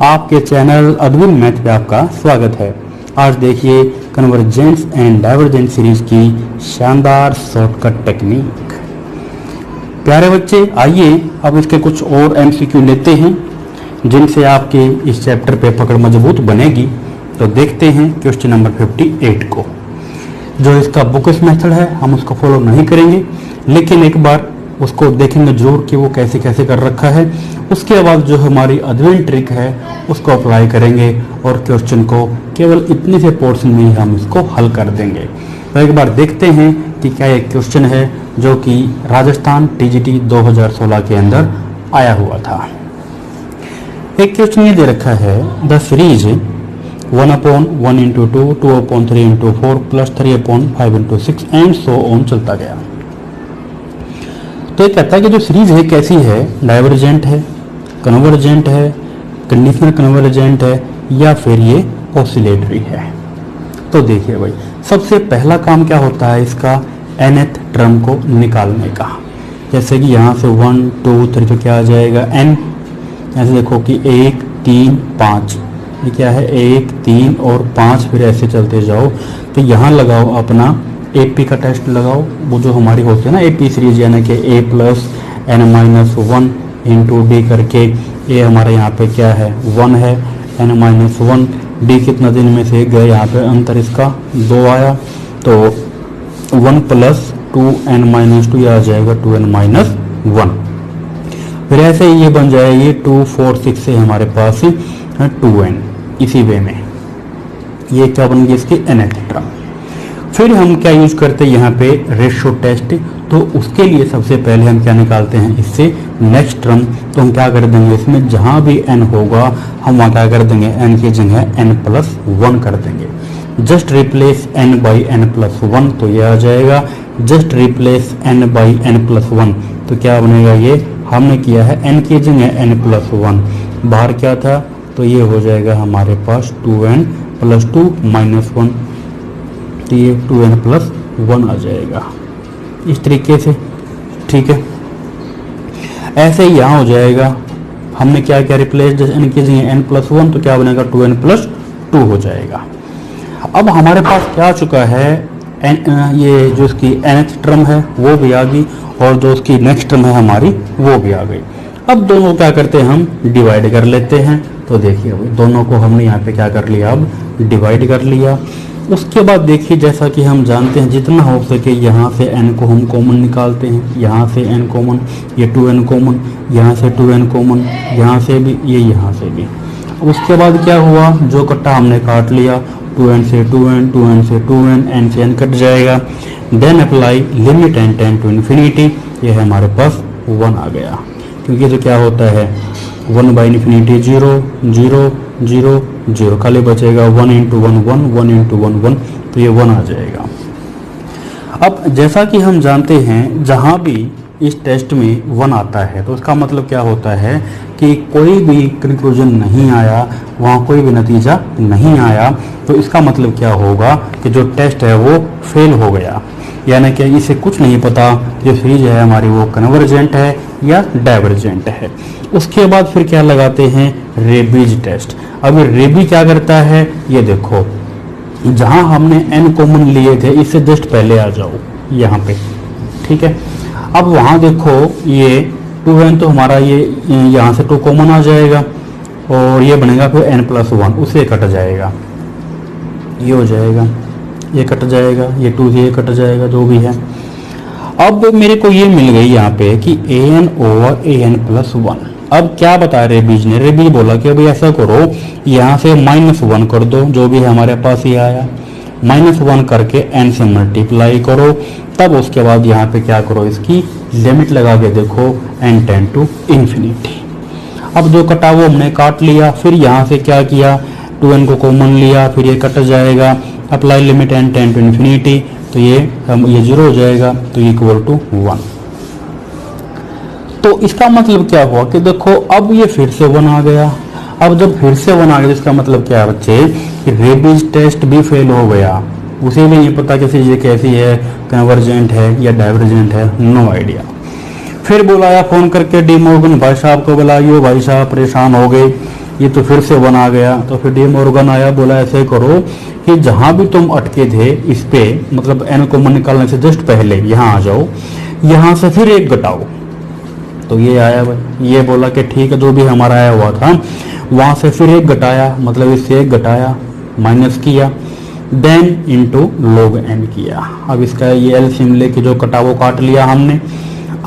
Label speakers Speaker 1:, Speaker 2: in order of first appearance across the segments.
Speaker 1: आपके channel अद्विन math पे आपका स्वागत है। आज देखिए कन्वर्जेंस एंड डाइवर्जेंस सीरीज की शानदार शॉर्टकट टेक्निक। प्यारे बच्चे, आइए अब इसके कुछ और एमसीक्यू लेते हैं जिनसे आपके इस चैप्टर पे पकड़ मजबूत बनेगी। तो देखते हैं क्वेश्चन नंबर 58 को। जो इसका बुकिश मेथड है हम उसको फॉलो नहीं करेंगे, लेकिन एक बार उसको देखेंगे जरूर कि वो कैसे कैसे कर रखा है। उसके बाद जो हमारी अद्विन ट्रिक है उसको अप्लाई करेंगे और क्वेश्चन को केवल इतने से पोर्शन में ही हम इसको हल कर देंगे। तो एक बार देखते हैं कि क्या ये क्वेश्चन है जो कि राजस्थान टीजीटी 2016 के अंदर आया हुआ था। एक क्वेश्चन ये दे रखा है, the series 1/1 × 2, 2/3 × 4 plus 3/5 × 6 and so on चलता गया। तो ये कहता है कि जो सीरीज है कैसी है, डाइवर्जेंट है, कन्वर्जेंट है, कंडीशनल कन्वर्जेंट है या फिर ये ऑसिलेटरी है। तो देखिए भाई, सबसे पहला काम क्या होता है इसका, nth टर्म को निकालने का। जैसे कि यहाँ से 1 2 3 तो क्या आ जाएगा n। ऐसे देखो कि 1 3 5, ये क्या है 1 3 और 5, फिर ऐसे चलते जाओ। तो यहाँ लगाओ अपना एपी का टेस्ट लगाओ, वो जो हमारी होती है ना एपी सीरीज, यानी कि a + n-1 × d करके। ये हमारे यहाँ पे क्या है 1 है, n-1 d कितना दिन में से गए, यहाँ पे अंतर इसका 2 आया। तो 1 + 2n-2 ये आ जाएगा 2n-1। फिर ऐसे ही ये बन जाएगा, ये 2 4 6 से हमारे पास 2n। इसी वे में ये क्या बन गई इसकी nth टर्म। फिर हम क्या यूज करते हैं यहाँ पे रेशियो टेस्ट। तो उसके लिए सबसे पहले हम क्या निकालते हैं इससे नेक्स्ट टर्म। तो हम क्या कर देंगे इसमें जहाँ भी n होगा हम वहाँ क्या कर देंगे, n की जगह n+1 कर देंगे। Just replace n by n+1, तो ये आ जाएगा just replace n by n+1। तो क्या बनेगा, ये हमने किया है n की जगह n+1, बाहर क्या था तो ये हो जाएगा हमारे पास 2n + 2 - 1। तो ये 2n+1 आ जाएगा इस तरीके से, ठीक है। ऐसे ही यहाँ हो जाएगा, हमने क्या क्या रिप्लेस n की जगह n+1, तो क्या बनेगा 2n+2 हो जाएगा। अब हमारे पास क्या आ चुका है, ये जो इसकी nth टर्म है वो भी आ गई और जो उसकी नेक्स्ट टर्म है हमारी वो भी आ गई। अब दोनों क्या करते हैं हम डिवाइड कर लेते हैं। तो देखिए दोनों को हमने यहाँ पे क्या कर लिया, अब डिवाइड कर लिया। उसके बाद देखिए जैसा कि हम जानते हैं जितना हो सके यहाँ से n को हम कॉमन निकालते हैं। यहाँ से n कॉमन, ये 2n कॉमन, यहाँ से 2n कॉमन, यहाँ से भी, ये यहाँ से भी। उसके बाद क्या हुआ, जो कट्टा हमने काट लिया, 2n से 2n, 2n से 2n, n से n कट जाएगा। Then apply limit n tend to infinity, ये है हमारे पास 1 आ गया। क्योंकि तो क्या होता है 1/∞ 0 0 0 0, खाली बचेगा 1 × 1 1, 1 × 1 1, तो ये 1 आ जाएगा। अब जैसा कि हम जानते हैं जहाँ भी इस टेस्ट में 1 आता है तो उसका मतलब क्या होता है कि कोई भी कंक्लूजन नहीं आया, वहाँ कोई भी नतीजा नहीं आया। तो इसका मतलब क्या होगा कि जो टेस्ट है वो फेल हो गया, यानी कि इसे कुछ नहीं पता जो सीरीज है हमारी वो कन्वर्जेंट है या डाइवर्जेंट है। उसके बाद फिर क्या लगाते हैं, रेबीज टेस्ट। अब रेबी क्या करता है, ये देखो जहां हमने n कॉमन लिए थे इससे जस्ट पहले आ जाओ यहाँ पे, ठीक है। अब वहां देखो ये 2n तो हमारा ये यहाँ से 2 कॉमन आ जाएगा और ये बनेगा फिर n+1, उसे कट जाएगा, ये हो जाएगा, ये कट जाएगा, ये 2 से ये कट जाएगा, जो भी है। अब मेरे को ये मिल गई यहाँ पे कि an/an+1। अब क्या बता रेबीज ने, रेबीज बोला कि अभी ऐसा करो यहाँ से -1 कर दो, जो भी है हमारे पास ये आया, -1 करके n से मल्टीप्लाई करो। तब उसके बाद यहाँ पे क्या करो, इसकी लिमिट लगा के देखो n टेंड टू इन्फिनिटी। अब जो कटा वो हमने काट लिया, फिर यहाँ से क्या किया 2n को कॉमन लिया, फिर ये कट जाएगा, apply limit n tend to infinity, तो ये 0 हो जाएगा, तो = 1। तो इसका मतलब क्या हुआ कि देखो अब ये फिर से 1 आ गया। अब जब फिर से 1 आ गया इसका मतलब क्या है बच्चे कि रेबीज टेस्ट भी फेल हो गया, उसे भी नहीं पता कि ये कैसी है, कन्वर्जेंट है या डाइवर्जेंट है, नो आइडिया। फिर बुलाया फ़ोन करके डी मॉर्गन भाई साहब को, बुलाइयो भाई साहब परेशान हो गए। ये तो फिर से 1 आ गया। तो फिर डी मॉर्गन आया, बोला ऐसे करो कि जहां भी तुम अटके थे इस पे, मतलब n कॉमन निकालने से जस्ट पहले यहाँ आ जाओ, यहाँ से फिर 1 घटाओ। तो ये आया भाई, ये बोला कि ठीक है, जो भी हमारा आया हुआ था वहां से फिर 1 घटाया, मतलब इससे 1 घटाया, माइनस किया, देन इनटू log n किया। अब इसका ये एलसीएम लेके जो कटा वो काट लिया हमने।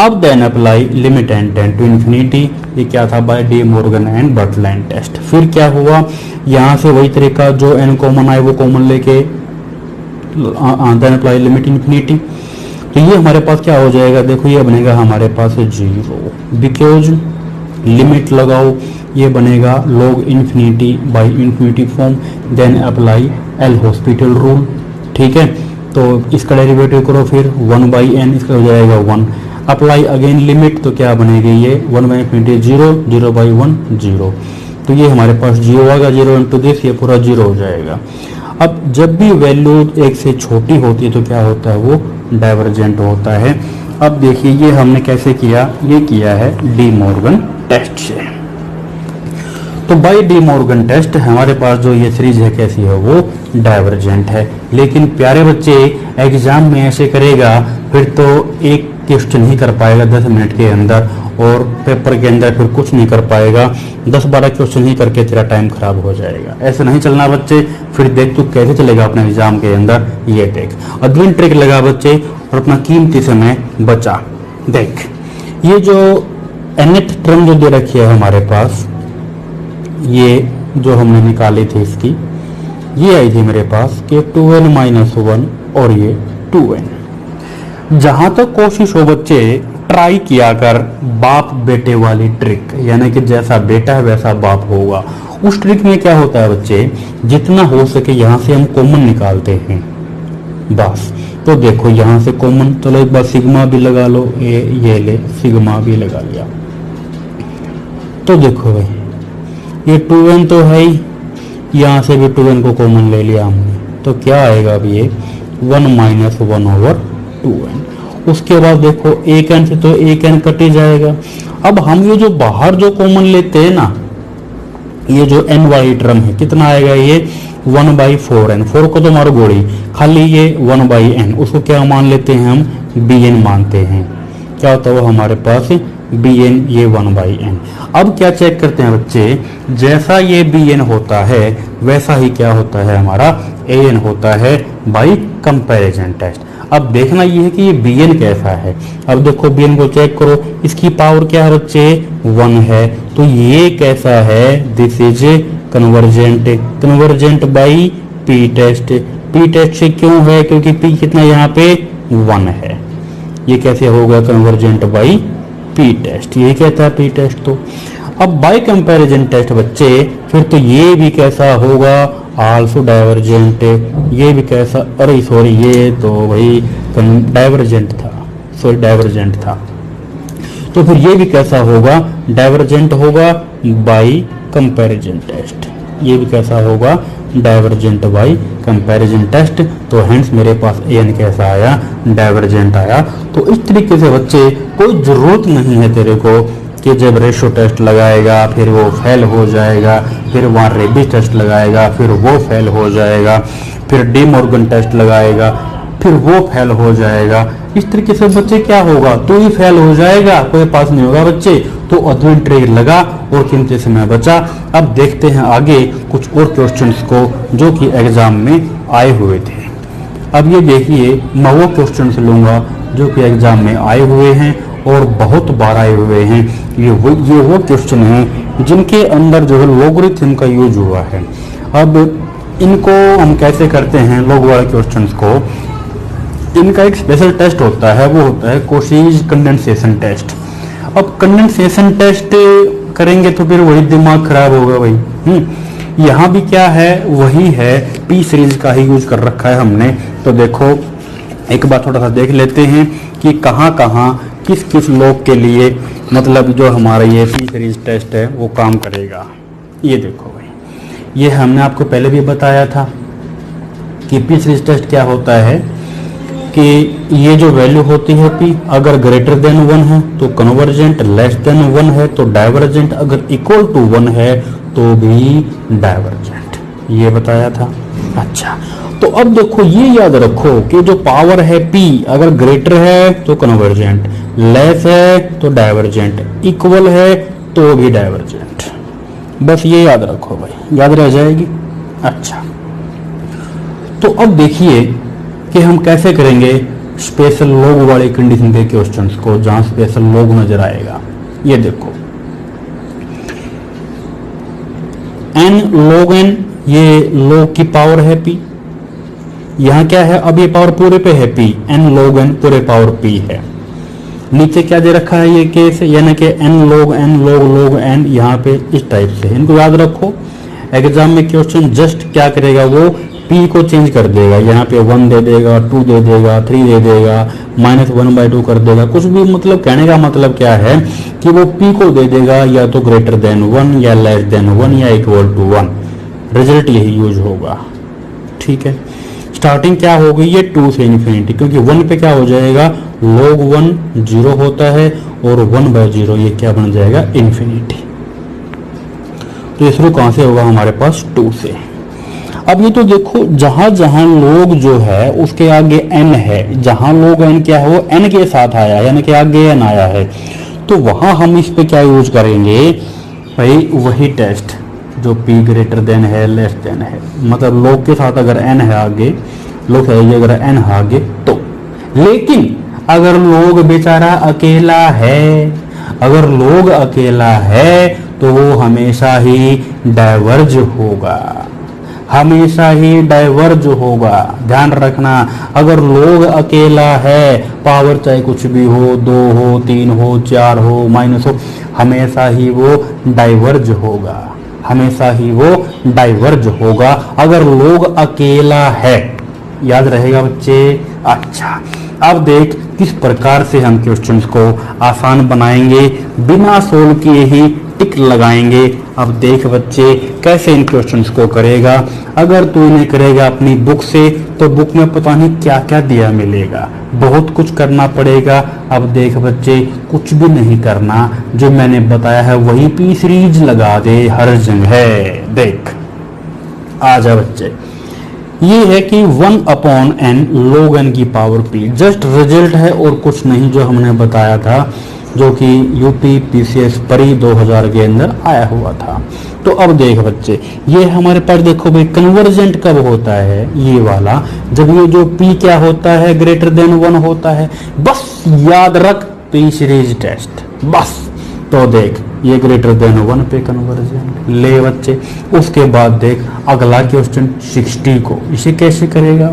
Speaker 1: अब then apply limit n tend to infinity, ये क्या था by De Morgan and Bertrand test. फिर क्या हुआ, यहाँ से वही तरीका, जो n कॉमन आए वो कॉमन लेके देन अप्लाई लिमिट इन्फिनिटी। तो ये हमारे पास क्या हो जाएगा, देखो ये बनेगा हमारे पास 0, बिकॉज लिमिट लगाओ, ये बनेगा log infinity by infinity form, then apply L Hospital rule. ठीक है, तो इसका डेरिवेटिव करो फिर 1/n, इसका हो जाएगा 1, अप्लाई अगेन लिमिट, तो क्या बनेगी ये 1/infinity 0, 0/1 0। तो ये हमारे पास 0 आएगा, 0 इंटू दिस, ये पूरा 0 हो जाएगा। अब जब भी वैल्यू 1 से छोटी होती है तो क्या होता है, वो डाइवर्जेंट होता है। अब देखिए ये हमने कैसे किया, ये किया है डी मॉर्गन टेस्ट से। तो बाय डी मॉर्गन टेस्ट हमारे पास जो ये सीरीज है कैसी है, वो डाइवर्जेंट है। लेकिन प्यारे बच्चे एग्जाम में ऐसे करेगा फिर तो एक क्वेश्चन ही कर पाएगा 10 मिनट के अंदर, और पेपर के अंदर फिर कुछ नहीं कर पाएगा, 10-12 क्वेश्चन ही करके तेरा टाइम खराब हो जाएगा। ऐसे नहीं चलना बच्चे, फिर देख तू कैसे चलेगा अपने एग्जाम के अंदर, ये देख अगली ट्रिक लगा बच्चे और अपना कीमती समय बचा। देख ये जो nth टर्म जो दे रखी है हमारे पास, ये जो हमने निकाली थी इसकी, ये आई थी मेरे पास कि 2n - 1 और ये 2n। जहां तक कोशिश हो बच्चे ट्राई किया कर बाप बेटे वाली ट्रिक, यानी कि जैसा बेटा है वैसा बाप होगा। उस ट्रिक में क्या होता है बच्चे, जितना हो सके यहां से हम कॉमन निकालते हैं बस। तो देखो यहां से कॉमन, चलो एक बार सिग्मा भी लगा लो, ये ले सिग्मा भी लगा लिया। तो देखो भाई ये 2n तो है ही, यहां से भी 2n को कॉमन ले लिया हमने, तो क्या आएगा अभी ये 1 - 1/2n। उसके बाद देखो 1n से तो 1n कट ही जाएगा। अब हम ये जो बाहर जो कॉमन लेते हैं ना, ये जो n वाली टर्म है, कितना आएगा ये 1/4n, 4 को तो मारो गोली, खाली ये 1/n, उसको क्या मान लेते हैं हम, bn मानते हैं। क्या होता है वो हमारे पास bn, ये 1/n। अब क्या चेक करते हैं बच्चे, जैसा ये bn होता है वैसा ही क्या होता है हमारा an होता है बाई कंपैरिजन टेस्ट। अब देखना ये है कि ये bn कैसा है। अब देखो bn को चेक करो, इसकी पावर क्या है बच्चे 1 है, तो ये कैसा है, this is convergent, convergent by p test. p test से क्यों है, क्योंकि p कितना यहाँ पे 1 है। ये कैसे होगा कन्वर्जेंट बाई p टेस्ट, ये कहता है p टेस्ट। तो अब बाई कंपैरिजन टेस्ट बच्चे, फिर तो ये भी कैसा होगा, आल्सो डाइवर्जेंट। ये भी कैसा, अरे सॉरी ये तो भाई डाइवर्जेंट था, सॉरी डाइवर्जेंट था। तो फिर ये भी कैसा होगा, डाइवर्जेंट होगा बाई कंपैरिजन टेस्ट। ये भी कैसा होगा, डाइवर्जेंट बाई कंपैरिजन टेस्ट। तो हेंस मेरे पास an कैसा आया, डाइवर्जेंट आया। तो इस तरीके से बच्चे कोई जरूरत नहीं है तेरे को कि जब रेशो टेस्ट लगाएगा फिर वो फेल हो जाएगा, फिर वहाँ रेबिस टेस्ट लगाएगा फिर वो फेल हो जाएगा, फिर डी मॉर्गन टेस्ट लगाएगा फिर वो फेल हो जाएगा। इस तरीके से बच्चे क्या होगा, तो ही फेल हो जाएगा, कोई पास नहीं होगा बच्चे। तो अध्ययन ट्रिक लगा और कीमती समय बचा। अब देखते हैं आगे कुछ और क्वेश्चंस को जो कि एग्जाम में आए हुए थे। अब ये देखिए मैं वो क्वेश्चंस लूंगा जो कि एग्जाम में आए हुए हैं और बहुत बार आए हुए हैं। ये वो क्वेश्चन हैं जिनके अंदर जो है लॉगरिथम का यूज हुआ है। अब इनको हम कैसे करते हैं, लॉग वाले क्वेश्चंस को, इनका एक स्पेशल टेस्ट होता है, वो होता है कोशीज कंडेंसेशन टेस्ट। अब कंडेंसेशन टेस्ट करेंगे तो फिर वही दिमाग खराब होगा भाई। यहाँ भी क्या है, वही है, पी सीरीज का ही यूज कर रखा है हमने। तो देखो एक बार थोड़ा सा देख लेते हैं कि कहाँ कहाँ किस किस लॉग के लिए मतलब जो हमारा ये पी सीरीज टेस्ट है वो काम करेगा। ये देखो भाई, ये हमने आपको पहले भी बताया था कि पी सीरीज टेस्ट क्या होता है कि ये जो वैल्यू होती है पी, अगर ग्रेटर देन 1 है तो कन्वर्जेंट, लेस देन 1 है तो डाइवर्जेंट, अगर इक्वल टू 1 है तो भी डाइवर्जेंट, ये बताया था। अच्छा, तो अब देखो ये याद रखो कि जो पावर है P अगर ग्रेटर है तो कन्वर्जेंट, लेस है तो डाइवर्जेंट, इक्वल है तो भी डाइवर्जेंट। बस ये याद रखो भाई, याद रह जाएगी। अच्छा, तो अब देखिए कि हम कैसे करेंगे स्पेशल लॉग वाले कंडीशन के क्वेश्चंस को, जहां स्पेशल लॉग नजर आएगा। ये देखो n log n, ये log की पावर है P, यहाँ क्या है, अब ये पावर पूरे पे है P, n log n पूरे पावर P है। नीचे क्या दे रखा है ये केस, यानी कि n log n, यहाँ पे इस टाइप से, इनको याद रखो। एग्जाम में क्वेश्चन जस्ट क्या करेगा, वो P को चेंज कर देगा, यहाँ पे 1 दे देगा, 2 दे देगा, 3 दे देगा, -1/2 कर देगा, कुछ भी, मतलब कहने का मतलब क्या है कि वो P को दे देगा या तो ग्रेटर देन 1 या लेस देन 1 या इक्वल टू 1, रिजल्ट यही यूज होगा। ठीक है, स्टार्टिंग क्या होगी, ये 2 से इन्फिनिटी, क्योंकि 1 पे क्या हो जाएगा, log 1 0 होता है और 1/0 ये क्या बन जाएगा, इन्फिनिटी। तो ये शुरू कहां से होगा, हमारे पास 2 से। अब ये तो देखो जहां जहां log जो है उसके आगे n है, जहां log n क्या है वो n के साथ आया है, यानी कि आगे n आया है, तो वहां हम इस पे क्या यूज करेंगे भाई, वही टेस्ट जो P ग्रेटर देन है लेस देन है, मतलब log के साथ अगर n है आगे, log से अगर n है आगे तो। लेकिन अगर log बेचारा अकेला है, अगर log अकेला है तो वो हमेशा ही डाइवर्ज होगा, हमेशा ही डाइवर्ज होगा। ध्यान रखना, अगर log अकेला है, पावर चाहे कुछ भी हो, 2 हो, 3 हो, 4 हो, माइनस हो, हमेशा ही वो डाइवर्ज होगा, हमेशा ही वो डाइवर्ज होगा अगर log अकेला है। याद रहेगा बच्चे। अच्छा, अब देख किस प्रकार से हम क्वेश्चंस को आसान बनाएंगे, बिना सोल्व किए ही टिक लगाएंगे। अब देख बच्चे कैसे इन क्वेश्चंस को करेगा। अगर तू इन्हें करेगा अपनी बुक से तो बुक में पता नहीं क्या क्या दिया मिलेगा, बहुत कुछ करना पड़ेगा। अब देख बच्चे कुछ भी नहीं करना, जो मैंने बताया है वही P सीरीज लगा दे हर जगह। देख आजा बच्चे, ये है कि 1/n log n की पावर P, जस्ट रिजल्ट है और कुछ नहीं, जो हमने बताया था, जो कि यूपी पीसीएस परी 2000 के अंदर आया हुआ था। तो अब देख बच्चे, ये हमारे पास देखो भाई कन्वर्जेंट कब होता है, ये वाला, जब ये जो P क्या होता है, ग्रेटर देन 1 होता है। बस याद रख P सीरीज टेस्ट, बस। तो देख ये ग्रेटर देन 1 पे कन्वर्जेंट ले बच्चे। उसके बाद देख अगला क्वेश्चन 60 को, इसे कैसे करेगा,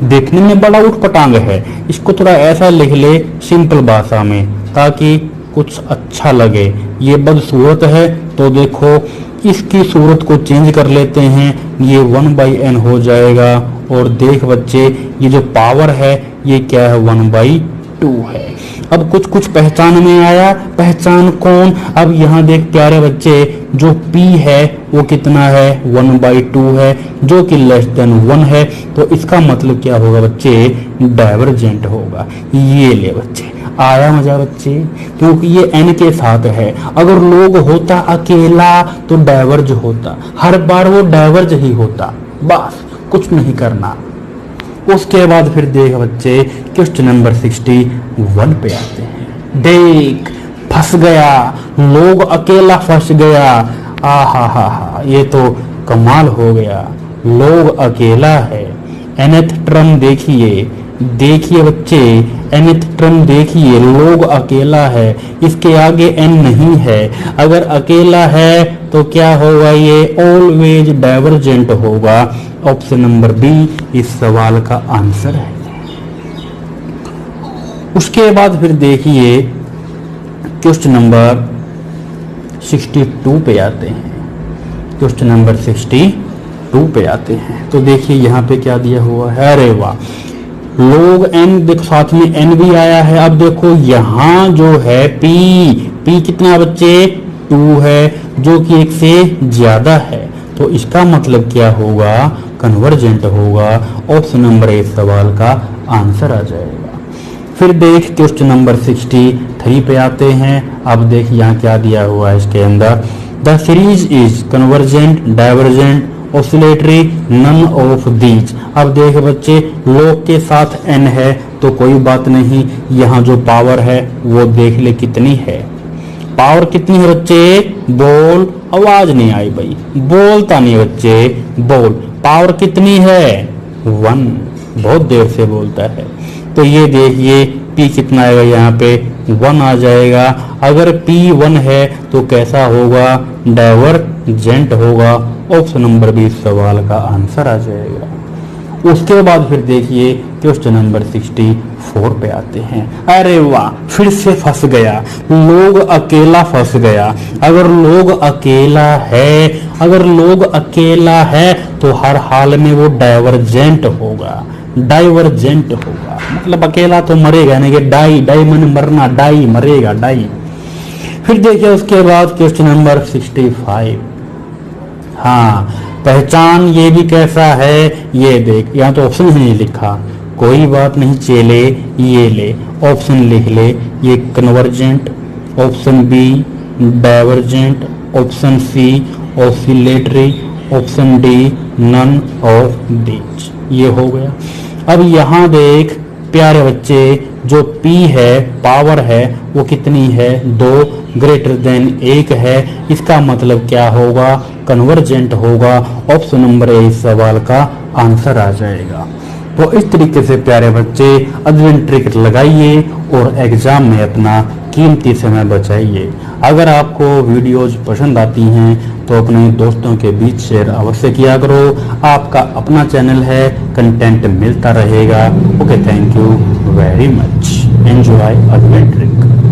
Speaker 1: देखने में बड़ा उठपटांग है, इसको थोड़ा ऐसा लिख ले सिंपल भाषा में ताकि कुछ अच्छा लगे। ये बदसूरत है तो देखो इसकी सूरत को चेंज कर लेते हैं, ये 1/n हो जाएगा। और देख बच्चे ये जो पावर है ये क्या है, 1/2 है। अब कुछ कुछ पहचान में आया, पहचान कौन, अब यहाँ देख प्यारे बच्चे, जो P है वो कितना है, 1/2 है, जो कि लेस देन 1 है। तो इसका मतलब क्या होगा बच्चे, डाइवर्जेंट होगा। ये ले बच्चे, आया मजा बच्चे, क्योंकि ये n के साथ है। अगर log होता अकेला तो डाइवर्ज होता, हर बार वो डाइवर्ज ही होता, बस कुछ नहीं करना। उसके बाद फिर देख बच्चे क्वेश्चन नंबर 61 पे आते हैं। देख फंस गया, log अकेला फंस गया, हा, ये तो कमाल हो गया, log अकेला है। nth टर्म देखिए बच्चे, nth टर्म देखिए, log अकेला है, इसके आगे n नहीं है। अगर अकेला है तो क्या होगा, ये ऑलवेज डाइवर्जेंट होगा। ऑप्शन नंबर बी इस सवाल का आंसर है। उसके बाद फिर देखिए क्वेश्चन नंबर 62 पे आते हैं। क्वेश्चन नंबर 62 पे आते हैं तो देखिए यहाँ पे क्या दिया हुआ है, अरे वाह, log n, देखो साथ में n भी आया है। अब देखो यहाँ जो है P कितना बच्चे, 2 है, जो कि 1 से ज्यादा है। तो इसका मतलब क्या होगा, कन्वर्जेंट होगा। ऑप्शन नंबर ए सवाल का आंसर आ जाएगा। फिर देख क्वेश्चन नंबर 63 पे आते हैं। अब देख यहाँ क्या दिया हुआ है इसके अंदर, the series is convergent, divergent, oscillatory, none of these. अब देख बच्चे, लॉग के साथ n है तो कोई बात नहीं, यहाँ जो पावर है वो देख ले कितनी है। पावर कितनी है बच्चे? बोल, आवाज नहीं आई भाई, बोलता नहीं बच्चे, बोल। पावर कितनी है? 1, बहुत देर से बोलता है। तो ये देखिए P कितना आएगा, यहाँ पे 1 आ जाएगा। अगर P 1 है तो कैसा होगा? डाइवर्जेंट होगा। ऑप्शन नंबर 20 सवाल का आंसर आ जाएगा। उसके बाद फिर देखिए क्वेश्चन नंबर 64 पे आते हैं। अरे वाह, फिर से फंस गया, लोग अकेला फंस गया। अगर लोग अकेला है तो हर हाल में वो डाइवर्जेंट होगा, डाइवर्जेंट होगा। मतलब अकेला तो मरेगा, यानी कि डाई, डाई मन मरना, डाई मरेगा, डाई। फिर देखिए उसके बाद क्वेश्चन नंबर 65। हाँ, पहचान ये भी कैसा है, ये देख। यहाँ तो ऑप्शन ही नहीं लिखा, कोई बात नहीं चेले, ये ले ऑप्शन लिख ले। ये convergent, option B divergent, option C oscillatory, option D none of these. ये हो गया। अब यहाँ देख प्यारे बच्चे, जो P है, पावर है, वो कितनी है? 2 ग्रेटर देन 1 है। इसका मतलब क्या होगा? कन्वर्जेंट होगा। ऑप्शन नंबर ए इस सवाल का आंसर आ जाएगा। तो इस तरीके से प्यारे बच्चे अध्ययन ट्रिक लगाइए और एग्जाम में अपना कीमती समय बचाइए। अगर आपको वीडियोज पसंद आती हैं तो अपने दोस्तों के बीच शेयर अवश्य किया करो। आपका अपना चैनल है, कंटेंट मिलता रहेगा। Okay, thank you very much. Enjoy अध्ययन ट्रिक।